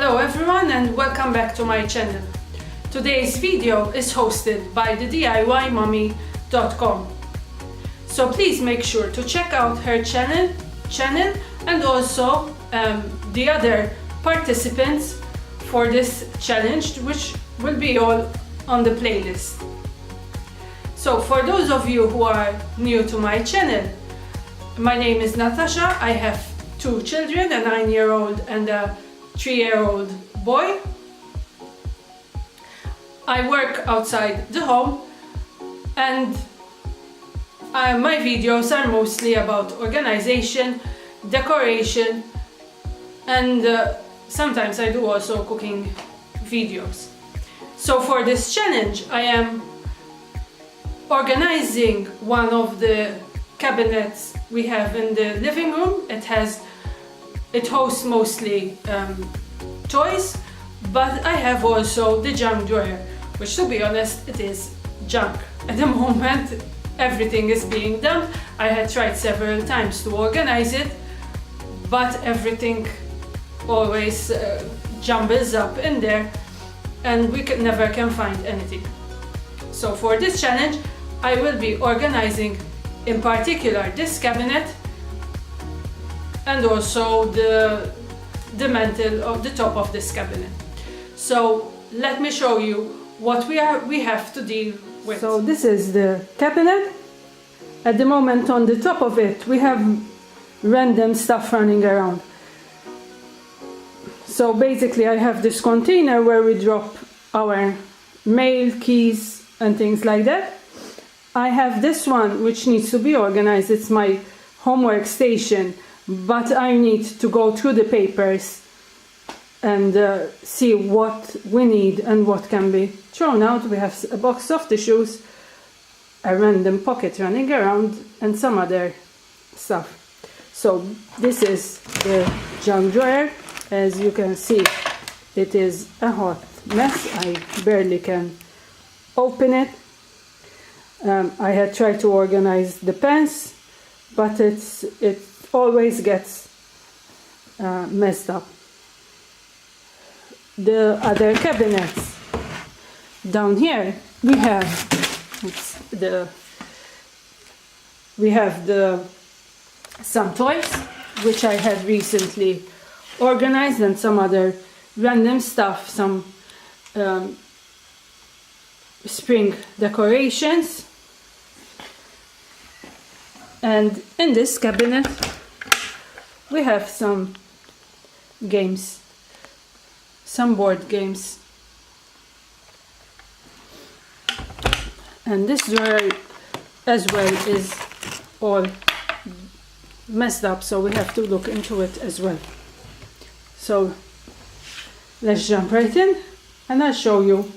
Hello everyone and welcome back to my channel. Today's video is hosted by the DIYmummy.com. So please make sure to check out her channel and also the other participants for this challenge, which will be all on the playlist. So for those of you who are new to my channel, my name is Natasha. I have two children, a 9-year-old and a 3-year-old boy. I work outside the home and my videos are mostly about organization, decoration, and sometimes I do also cooking videos. So for this challenge I am organizing one of the cabinets we have in the living room. It hosts mostly toys, but I have also the junk drawer, which, to be honest, it is junk. At the moment everything is being done. I had tried several times to organize it, but everything always jumbles up in there and we never can find anything. So for this challenge I will be organizing in particular this cabinet and also the mantle of the top of this cabinet. So let me show you what we have to deal with. So this is the cabinet. At the moment on the top of it we have random stuff running around. So basically I have this container where we drop our mail, keys and things like that. I have this one which needs to be organized. It's my homework station, but I need to go through the papers and see what we need and what can be thrown out. We have a box of tissues, a random pocket running around and some other stuff. So this is the junk drawer. As you can see, it is a hot mess. I barely can open it. I had tried to organize the pens, but it always gets messed up. The other cabinets down here we have some toys which I had recently organized and some other random stuff, some spring decorations. And in this cabinet we have some games, some board games. And this drawer as well is all messed up, so we have to look into it as well. So let's jump right in and I'll show you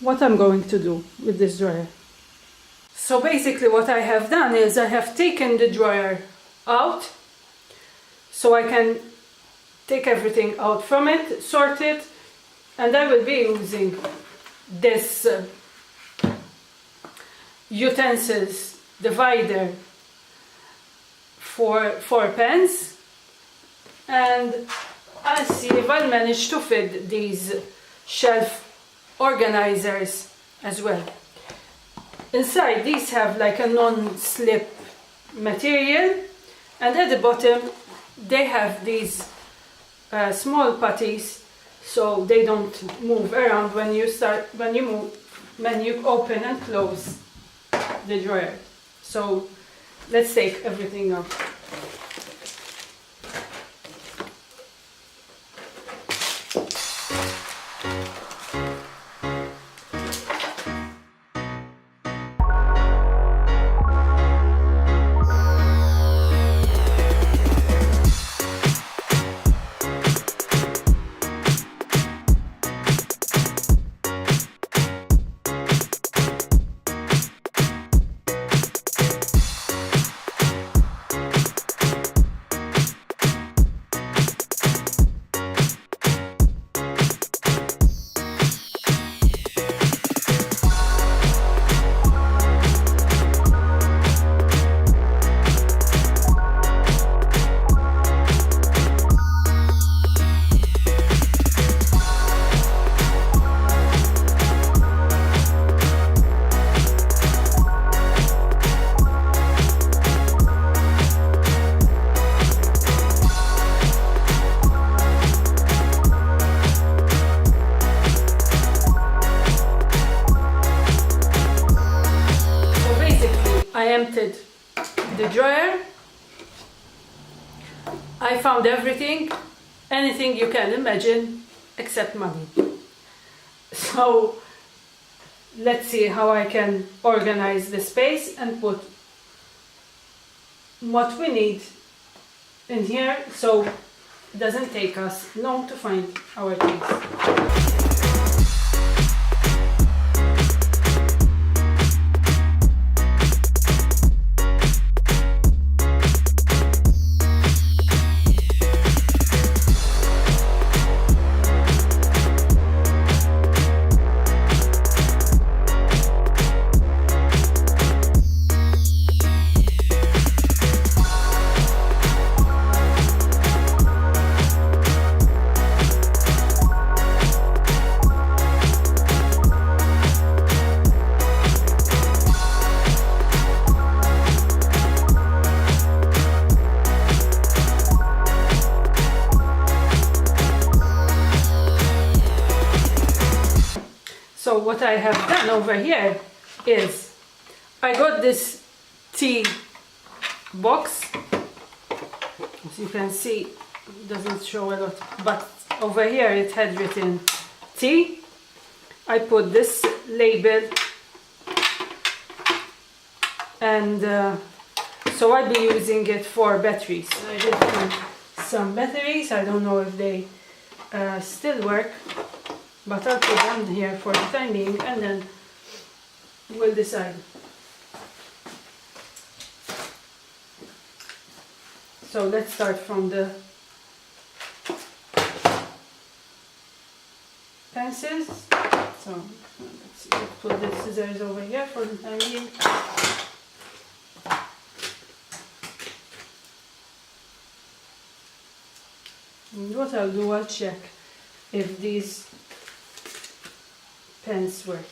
what I'm going to do with this drawer. So basically what I have done is I have taken the drawer out so I can take everything out from it, sort it, and I will be using this utensils divider for pens, and I'll see if I'll manage to fit these shelf organizers as well. Inside these have like a non-slip material, and at the bottom they have these small putties so they don't move around when you open and close the drawer. So let's take everything out. emptied the drawer, I found everything, anything you can imagine except money. So let's see how I can organize the space and put what we need in here so it doesn't take us long to find our things. So what I have done over here is I got this tea box. As you can see, it doesn't show a lot, but over here it had written tea. I put this label, and so I'll be using it for batteries. I did find some batteries. I don't know if they still work, but I'll put them here for the time being, and then we'll decide. So let's start from the pencils. So let's see, let's put the scissors over here for the time being. And what I'll do, I'll check if these pens work.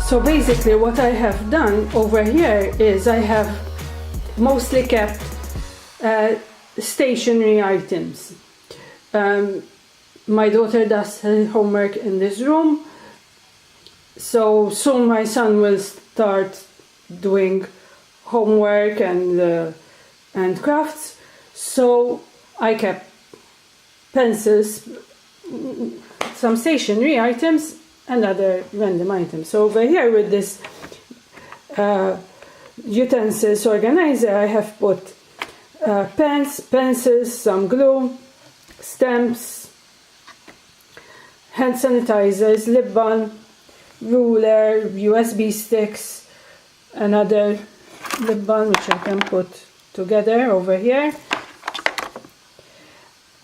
So basically what I have done over here is I have mostly kept stationery items. My daughter does her homework in this room. So soon my son will start doing homework and crafts, so I kept pencils, some stationery items and other random items. So over here with this utensils organizer, I have put pens, pencils, some glue, stamps, hand sanitizers, lip balm, ruler, USB sticks, another lip balm which I can put together over here,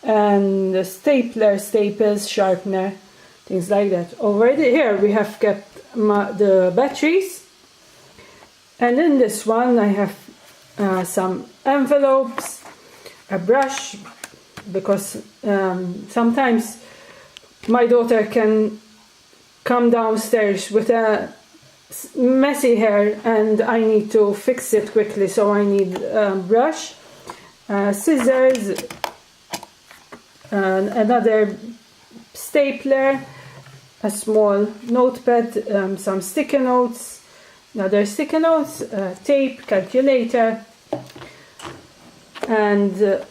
and the stapler, staples, sharpener, things like that. Over here we have kept the batteries, and in this one I have some envelopes, a brush, because sometimes my daughter can come downstairs with a messy hair and I need to fix it quickly, so I need a brush, scissors, another stapler, a small notepad, some sticky notes, another sticky notes, tape, calculator, and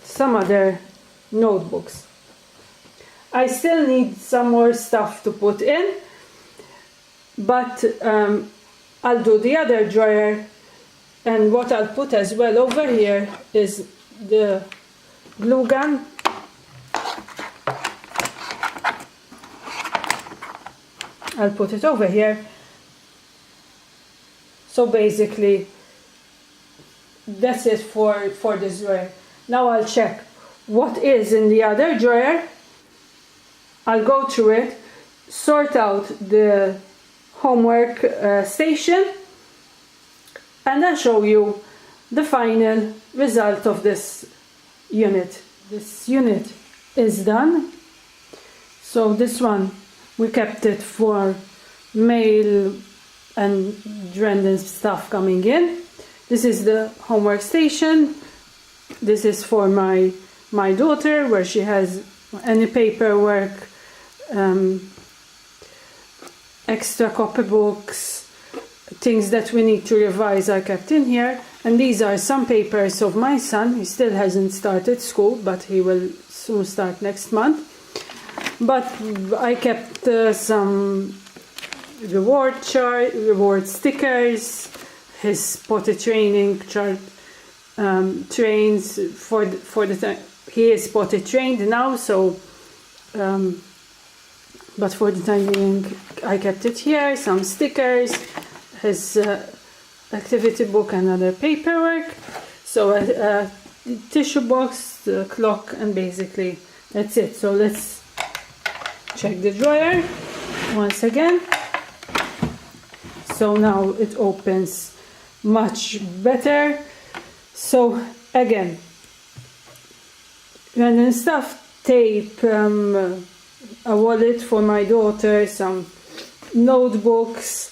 some other notebooks. I still need some more stuff to put in, but I'll do the other drawer, and what I'll put as well over here is the glue gun. I'll put it over here. So basically that's it for this drawer. Now I'll check what is in the other drawer. I'll go through it, sort out the homework station, and I'll show you the final result of this unit. This unit is done. So this one, we kept it for mail and random stuff coming in. This is the homework station. This is for my daughter, where she has any paperwork, extra copybooks, things that we need to revise I kept in here. And these are some papers of my son. He still hasn't started school, but he will soon start next month. But I kept some reward stickers, his potty training chart, trains for the time. He is potty trained now, so but for the time being I kept it here. Some stickers, his activity book and other paperwork, so a tissue box, the clock, and basically that's it. So let's check the drawer once again. So now it opens much better. So again, random stuff, tape, a wallet for my daughter, some notebooks,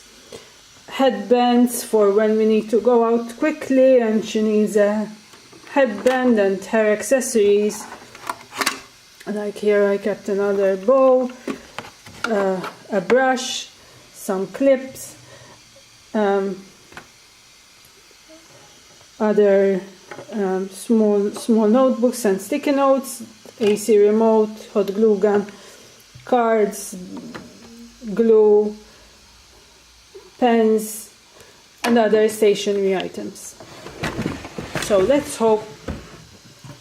headbands for when we need to go out quickly and she needs a headband, and her accessories. Like here I kept another bow, a brush, some clips, other small notebooks and sticky notes, AC remote, hot glue gun, cards, glue, pens, and other stationery items. So let's hope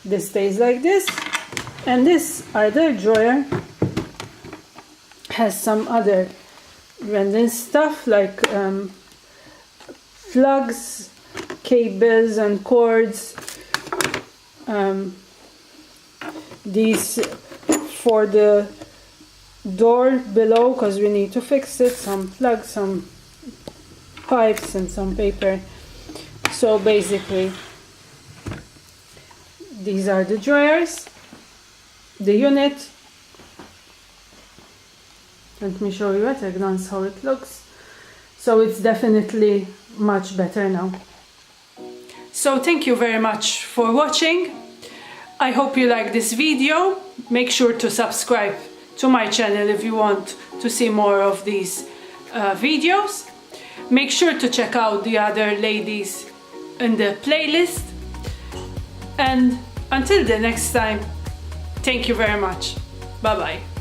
this stays like this. And this other drawer has some other random stuff like plugs, cables and cords. These for the door below, because we need to fix it, some plugs, some pipes and some paper. So basically these are the drawers, the unit. Let me show you at a glance how it looks. So it's definitely much better now. So thank you very much for watching. I hope you like this video. Make sure to subscribe to my channel if you want to see more of these videos. Make sure to check out the other ladies in the playlist. And until the next time, thank you very much. Bye bye.